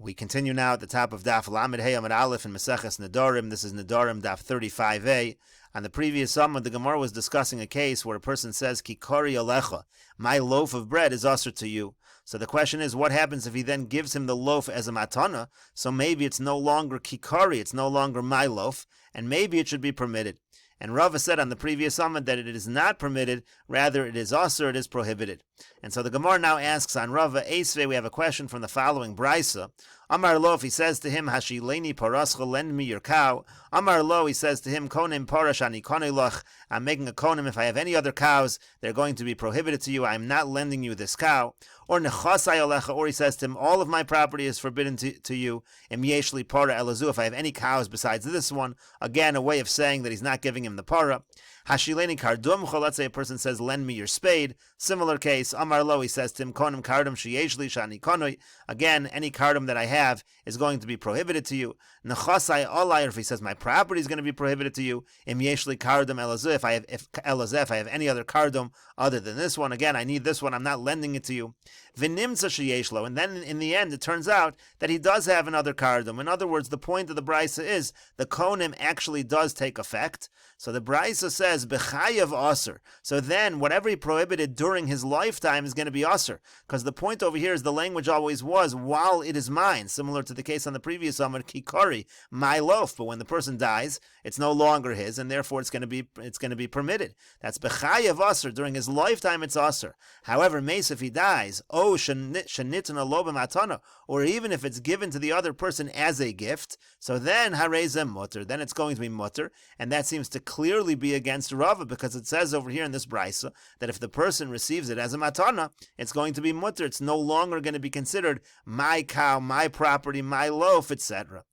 We continue now at the top of Daf Lamed Hey Amud Aleph in Mesechet Nedarim. This is Nedarim Daf 35a. On the previous Amud, the Gemara was discussing a case where a person says, Kikari alecha, my loaf of bread is usher to you. So the question is, what happens if he then gives him the loaf as a matana? So maybe it's no longer Kikari, it's no longer my loaf, and maybe it should be permitted. And Rava said on the previous Amud that it is not permitted, rather it is usher, it is prohibited. And so the Gemara now asks on Rava Esve, we have a question from the following Brisa. Amar lo, if he says to him, Hashileni parascha, lend me your cow. Amar lo, he says to him, Konim parash ani konelach, I'm making a konim. If I have any other cows, they're going to be prohibited to you. I am not lending you this cow. Or nechasai alecha, or he says to him, all of my property is forbidden to you. Im yeshli para elazu, if I have any cows besides this one. Again, a way of saying that he's not giving him the para. Hashileni kardumcha, let's say a person says, lend me your spade. Similar case, Amar lo, he says to him, Konim kardum sheyeshli shani konoi. Again, any kardum that I have is going to be prohibited to you. Nechasai alai, if he says my property is going to be prohibited to you. Im yeshli kardum elazu, if I have any other kardum other than this one, again, I need this one, I'm not lending it to you. V'nimtza sheyeshlo, and then in the end, it turns out that he does have another kardum. In other words, the point of the brisa is the konim actually does take effect. So the brisa says b'chayav aser. So then, whatever he prohibited during his lifetime is going to be aser, because the point over here is the language always was while it is mine, similar to the case on the previous Amud Kikari, my loaf. But when the person dies, it's no longer his, and therefore it's going to be permitted. That's b'chayav aser. During his lifetime, it's aser. However, meis, if he dies, shenitna lo b'matana, or even if it's given to the other person as a gift, so then harezem mutter. Then it's going to be mutter, and that seems to clearly be against Rava, because it says over here in this brisa that if the person receives it as a matana, it's going to be mutter. It's no longer going to be considered my cow, my property, my loaf, etc.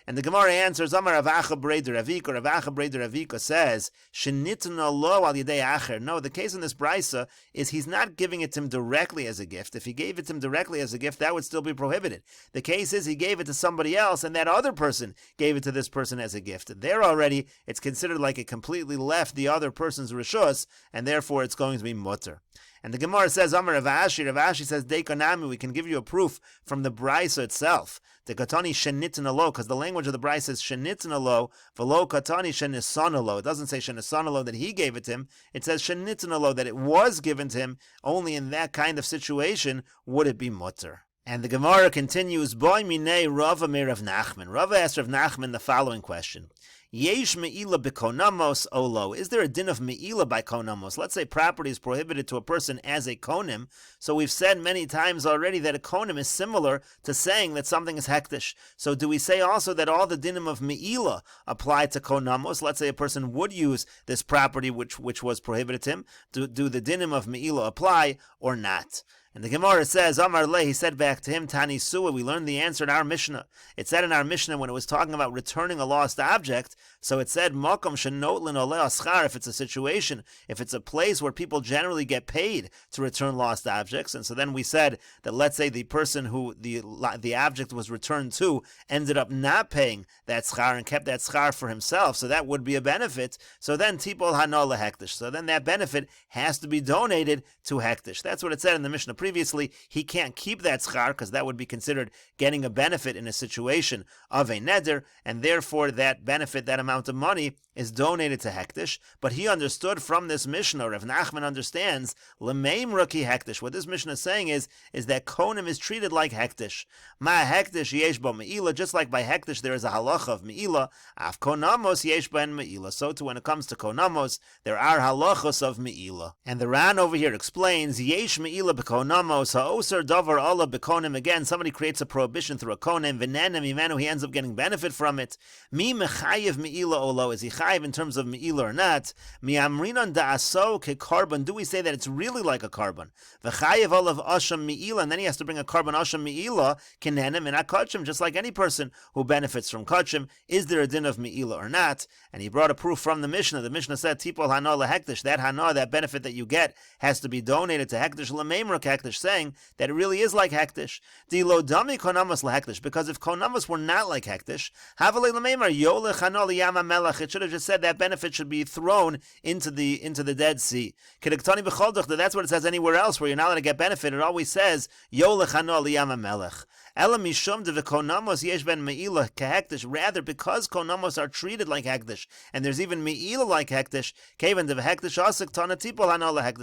And the Gemara answers, Amar Avacha Breder Avika, or Avacha Breder Avika says, Shenitna lo al yedei acher. No, the case in this brisa is he's not giving it to him directly as a gift. If he gave it to him directly as a gift, that would still be prohibited. The case is he gave it to somebody else, and that other person gave it to this person as a gift. There already, it's considered like it completely left the other person's rishus, and therefore it's going to be mutter. And the Gemara says, Amar Rav Ashi says, Deikonami, we can give you a proof from the brisa itself. The katani shenitna lo, because the language of the brisa is shenitna lo, v'lo katani shenisana lo. It doesn't say shenisana lo that he gave it to him. It says shenitna lo, that it was given to him. Only in that kind of situation would it be mutter. And the Gemara continues, Boy minei Rava me Rav Nachman. Rava asked Rav Nachman the following question. Yesh me'ila b'konamos olo. Is there a din of me'ila by konamos? Let's say property is prohibited to a person as a konim. So we've said many times already that a konim is similar to saying that something is hektish. So do we say also that all the dinim of me'ila apply to konamos? Let's say a person would use this property which was prohibited to him. Do the dinim of me'ila apply or not? And the Gemara says, Amar Le, he said back to him, Tani Suah, we learned the answer in our Mishnah. It said in our Mishnah when it was talking about returning a lost object, so it said, Mokom shenotlin ole aschar, if it's a situation, if it's a place where people generally get paid to return lost objects. And so then we said that let's say the person who the object was returned to ended up not paying that schar and kept that schar for himself, so that would be a benefit. So then tipol hano lehektish. So then that benefit has to be donated to hektish. That's what it said in the Mishnah previously. He can't keep that schar because that would be considered getting a benefit in a situation of a neder, and therefore that benefit, that amount of money, is donated to hektish. But he understood from this Mishnah, Rav Nachman understands, lemeim raki hektish. What this Mishnah is saying is that konim is treated like hektish. Ma hektish yesh bo me'ila, just like by hektish there is a halacha of me'ila, af konamos yesh ben me'ila. So too when it comes to konamos, there are halachos of me'ila. And the Ran over here explains, yesh me'ila b'konamos, ha'oser davar Allah b'konim. Again, somebody creates a prohibition through a konim, v'nenem imenu, he ends up getting benefit from it. Mi mechayev me'ila olo, is he chayev in terms of me'ila or not? Mi amrinon da'aso ke carbon, do we say that it's really like a carbon? V'chayev olav asham me'ila, and then he has to bring a carbon asham me'ila, kenenem in akachim, just like any person who benefits from kachim. Is there a din of me'ila or not? And he brought a proof from the Mishnah. The Mishnah said, tipol hana lehektish, that hana, that benefit that you get, has to be donated to hektish, lemeimrak hektish, saying that it really is like hektish. Dilo dami konamos lehektish, because if konamos were not like hektish, havalei lemeimar yolech hana liyam hamelach, it should have just just said that benefit should be thrown into the Dead Sea. That's what it says anywhere else where you're not allowed to get benefit. It always says, Yolech hano liyam melech. Rather, because konamos are treated like hekdesh, and there's even me'ila like hekdesh,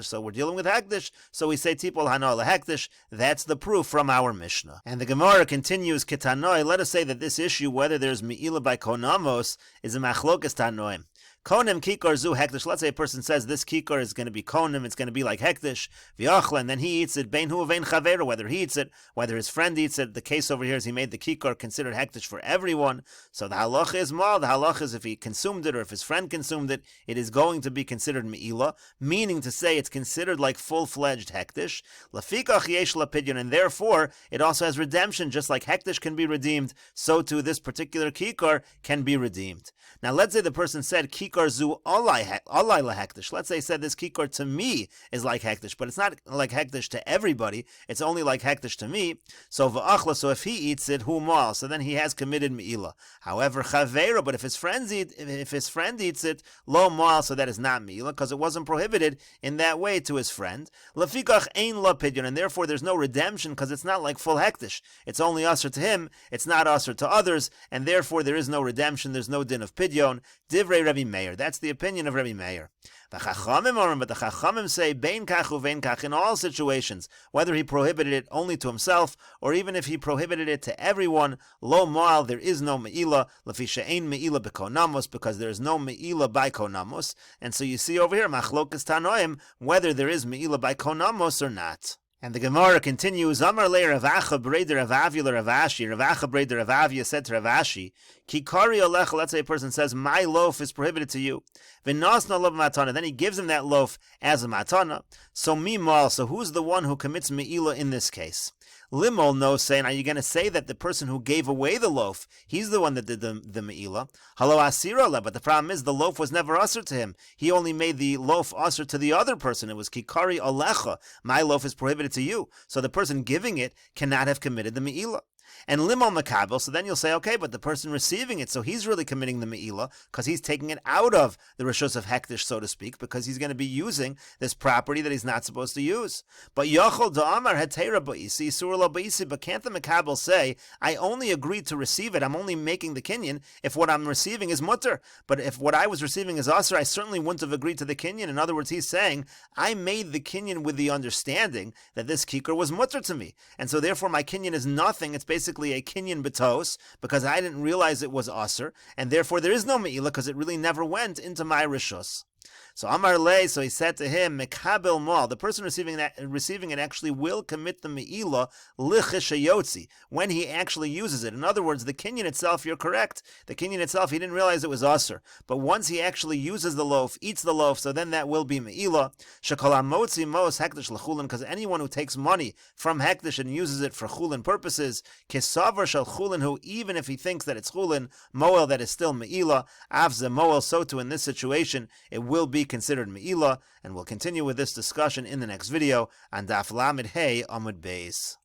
so we're dealing with hekdesh, so we say tipol hano lehekdesh. That's the proof from our Mishnah. And the Gemara continues, Ketanoi, let us say that this issue, whether there's me'ila by konamos, is a machlokas tanoim. Konim kikar zu hekdesh. Let's say a person says this kikar is going to be konim, it's going to be like hekdesh, v'achla, and then he eats it, bein hu vein chavera, whether he eats it, whether his friend eats it. The case over here is he made the kikar considered hekdesh for everyone. So the halacha is mal. The halacha is if he consumed it or if his friend consumed it, it is going to be considered me'ila, meaning to say it's considered like full-fledged hekdesh. Lafikach yesh lapidyon, and therefore it also has redemption, just like hekdesh can be redeemed, so too this particular kikar can be redeemed. Now let's say the person said kikar zu alai lahekdesh. Let's say he said this kikar to me is like hekdesh, but it's not like hekdesh to everybody. It's only like hekdesh to me. So v'achla. So if he eats it, hu mal. So then he has committed me'ila. However, chavera. But if his friend eats it, lo mal. So that is not me'ila because it wasn't prohibited in that way to his friend. Lafikach ein la pidyon, and therefore there's no redemption because it's not like full hekdesh. It's only usher to him. It's not usher to others, and therefore there is no redemption. There's no din of pidyon. Divrei Rabbi Meir. That's the opinion of Rabbi Meir. But the Chachamim say, bein kach uvein kach, in all situations, whether he prohibited it only to himself, or even if he prohibited it to everyone, lo moal, there is no me'ila, lefi she'ein me'ila bekonamos, because there is no me'ila by konamos. And so you see over here, machlokas tanoim, whether there is me'ila by konamos or not. And the Gemara continues, Amar le Ravacha Breder Ravavi le Ravashi. Ravacha Breder Ravavia said to Ravashi, Kikari Alecha, let's say a person says, my loaf is prohibited to you. V'nasna lo b'matana. Then he gives him that loaf as a matana. So mimal, so who's the one who commits me'ila in this case? Limol knows saying, are you going to say that the person who gave away the loaf, he's the one that did the me'ila? Halo asira, but the problem is the loaf was never usher to him. He only made the loaf usher to the other person. It was kikari alecha. My loaf is prohibited to you. So the person giving it cannot have committed the me'ila. And limol makabel, so then you'll say, okay, but the person receiving it, so he's really committing the me'ila, because he's taking it out of the rishus of hekdesh, so to speak, because he's going to be using this property that he's not supposed to use. But yachol da'amar hetera ba'isi, surah ba'isi, but can't the makabel say, I only agreed to receive it, I'm only making the kinyan if what I'm receiving is mutter, but if what I was receiving is asr, I certainly wouldn't have agreed to the kinyan. In other words, he's saying, I made the kinyan with the understanding that this kikar was mutter to me, and so therefore my kinyan is nothing, it's basically a kinyan betos, because I didn't realize it was aser, and therefore there is no me'ila, because it really never went into my rishus. So Amar Le, so he said to him, Mekabel Mal, the person receiving it actually will commit the Me'ila licheshayotzi, when he actually uses it. In other words, the kinyan itself, you're correct. The kinyan itself, he didn't realize it was Aser. But once he actually uses the loaf, eats the loaf, so then that will be Me'ila. Shekalamotzi mos hekdesh l'chulin, because anyone who takes money from hekdesh and uses it for chulin purposes, kesavar shel chulin, who even if he thinks that it's chulin, moel, that is still Me'ila, avze moel, so too in this situation, it will be considered me'ila, and we'll continue with this discussion in the next video on Daf Lamed Hey Amud Beis.